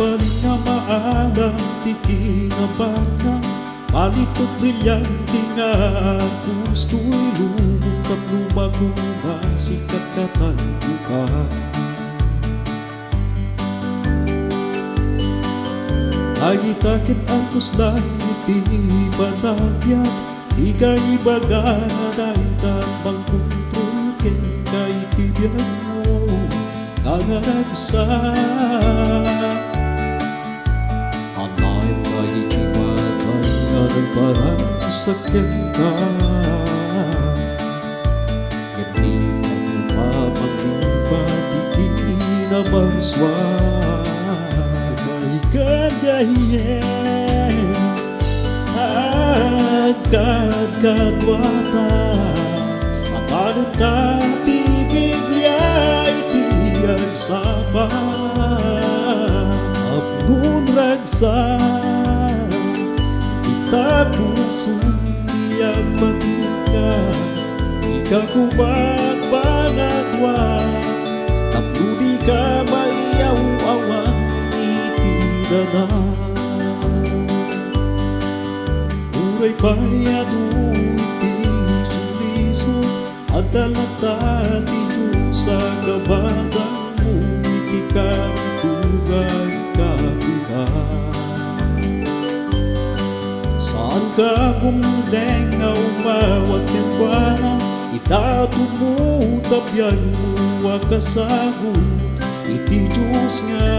paling na maalam, di kinabana. Palito't brilyante nga gusto'y lumutang lumago na sikat katanduka. Agitakit ang kuslan, iti batagyak, di ka ibaga na daitan bang kontrol ken kaitibian mo kangaragsa. Anay tayo iwatan nga ng parang sakyan ka, hindi ka lumapanglipat, hindi na marswan. May kagayen agad-kadwata, at ano tati Biblia itiyag sapa. Apnun ragsan kita puso tiyag matuka, ika kumat panagwa, tapno di ka mayaw-awan itidana. Uray payado iti suliso, at talatati Diyos sa kabatang mo, iti katugay kapiha. Saan ka kumudeng na umawat kenwana, itatod mo tabyan mo akasagot, iti Diyos nga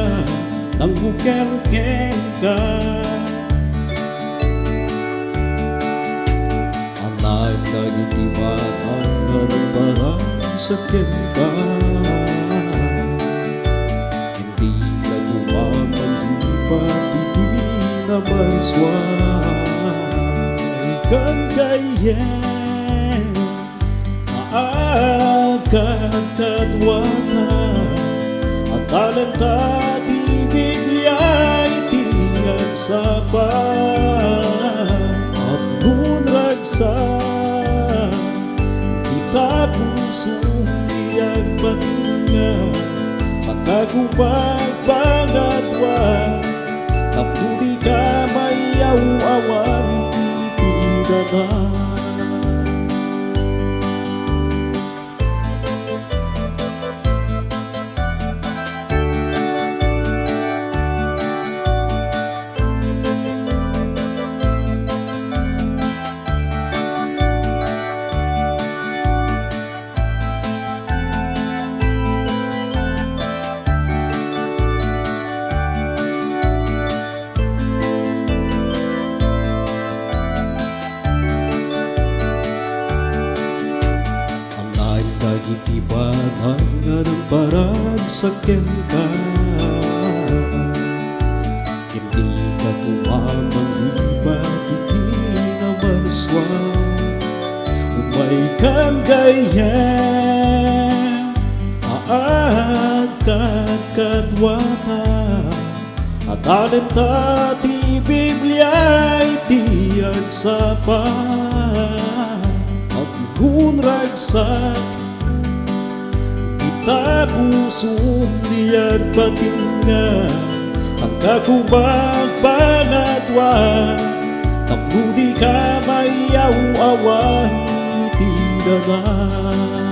nang bukel-kel ka. Anay kagitibatan nga ng barang sakyan ka, hindi na gumamalipat, hindi na marswan. Ikang gayen na agad-kadwata, at talenta di Biblia itiyag sapa. At nun ragsan kita puso tiyag patinga, sa kagubag pangatwa, tapno di ka mayaw-awan itidana. Itibanan nga ng parang sakyan ka, hindi ka kumamalipat, hindi na marswan. Umay kang gayen na agad-kadwata, at talenta ti Biblia itiyag sapa. At nun ragsak kita puso tiyag patinga, sang kakubag pangatwa, tapno di ka mayaw-awan itidana.